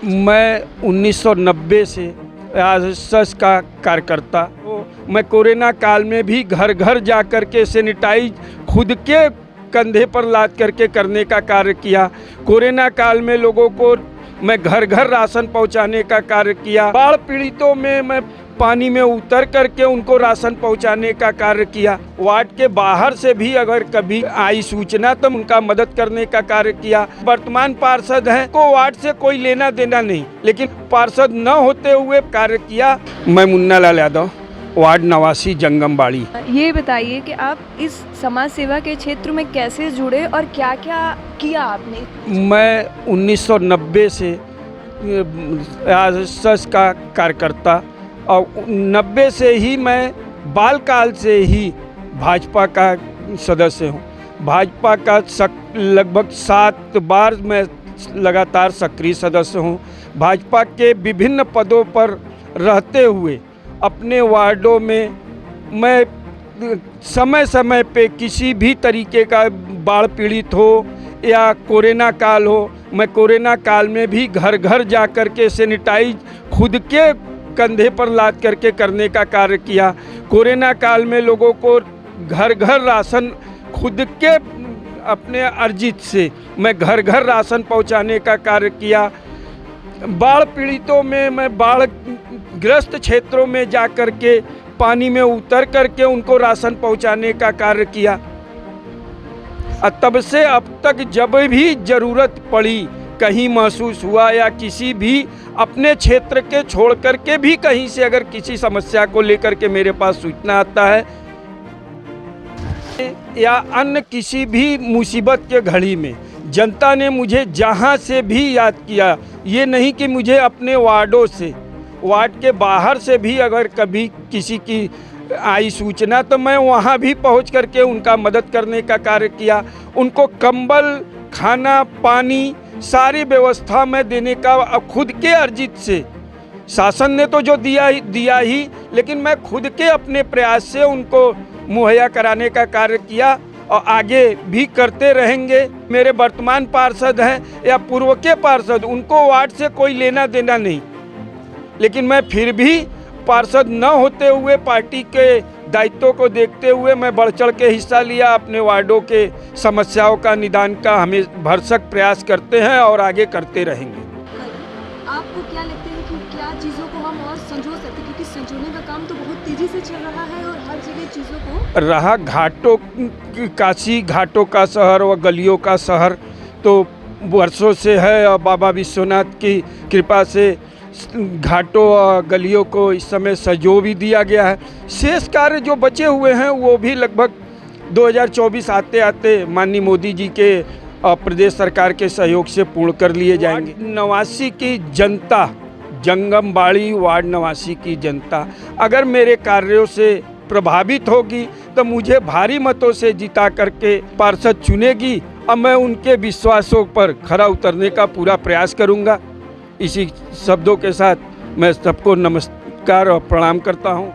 मैं 1990 से आरएसएस का कार्यकर्ता हूँ। मैं कोरोना काल में भी घर घर जा कर के सैनिटाइज खुद के कंधे पर लाद करके करने का कार्य किया। कोरोना काल में लोगों को मैं घर घर राशन पहुंचाने का कार्य किया। बाढ़ पीड़ितों में मैं पानी में उतर करके उनको राशन पहुंचाने का कार्य किया। वार्ड के बाहर से भी अगर कभी आई सूचना तो उनका मदद करने का कार्य किया। वर्तमान पार्षद हैं को वार्ड से कोई लेना देना नहीं, लेकिन पार्षद न होते हुए कार्य किया। मैं मुन्ना लाल यादव, वार्ड नवासी जंगमबाड़ी। ये बताइए कि आप इस समाज सेवा के क्षेत्र में कैसे जुड़े और क्या क्या किया आपने? मैं 1990 से आरएसएस का कार्यकर्ता और 90 से ही मैं बाल काल से ही भाजपा का सदस्य हूँ। भाजपा का लगभग 7 बार मैं लगातार सक्रिय सदस्य हूँ। भाजपा के विभिन्न पदों पर रहते हुए अपने वार्डों में मैं समय समय पे किसी भी तरीके का बाढ़ पीड़ित हो या कोरोना काल हो, मैं कोरोना काल में भी घर घर जा कर के सैनिटाइज खुद के कंधे पर लाद करके करने का कार्य किया। कोरोना काल में लोगों को घर घर राशन खुद के अपने अर्जित से मैं घर घर राशन पहुंचाने का कार्य किया। बाढ़ पीड़ितों में मैं बाढ़ ग्रस्त क्षेत्रों में जा कर के पानी में उतर करके उनको राशन पहुंचाने का कार्य किया। तब से अब तक जब भी ज़रूरत पड़ी, कहीं महसूस हुआ या किसी भी अपने क्षेत्र के छोड़ करके भी कहीं से अगर किसी समस्या को लेकर के मेरे पास सूचना आता है या अन्य किसी भी मुसीबत के घड़ी में जनता ने मुझे जहां से भी याद किया, ये नहीं कि मुझे अपने वार्डों से, वार्ड के बाहर से भी अगर कभी किसी की आई सूचना तो मैं वहां भी पहुंच करके उनका मदद करने का कार्य किया। उनको कंबल, खाना, पानी सारी व्यवस्था में देने का खुद के अर्जित से, शासन ने तो जो दिया ही, लेकिन मैं खुद के अपने प्रयास से उनको मुहैया कराने का कार्य किया और आगे भी करते रहेंगे। मेरे वर्तमान पार्षद हैं या पूर्व के पार्षद, उनको वार्ड से कोई लेना देना नहीं, लेकिन मैं फिर भी पार्षद न होते हुए पार्टी के दायित्वों को देखते हुए मैं बढ़ चढ़ के हिस्सा लिया। अपने वार्डों के समस्याओं का निदान का हमें भरसक प्रयास करते हैं और आगे करते रहेंगे। आपको क्या लगता है कि क्या चीज़ों को हम और संजो सकते हैं, क्योंकि संजोने का काम तो बहुत तेज़ी से चल रहा है और हर जगह चीज़ों को रहा घाटों, काशी घाटों का शहर व गलियों का शहर तो वर्षों से है और बाबा विश्वनाथ की कृपा से घाटों और गलियों को इस समय सजो भी दिया गया है। शेष कार्य जो बचे हुए हैं वो भी लगभग 2024 आते आते माननीय मोदी जी के प्रदेश सरकार के सहयोग से पूर्ण कर लिए जाएंगे। नवासी की जनता, जंगमबाड़ी वार्ड नवासी की जनता अगर मेरे कार्यों से प्रभावित होगी तो मुझे भारी मतों से जिता करके पार्षद चुनेगी और मैं उनके विश्वासों पर खरा उतरने का पूरा प्रयास करूंगा। इसी शब्दों के साथ मैं सबको नमस्कार और प्रणाम करता हूं।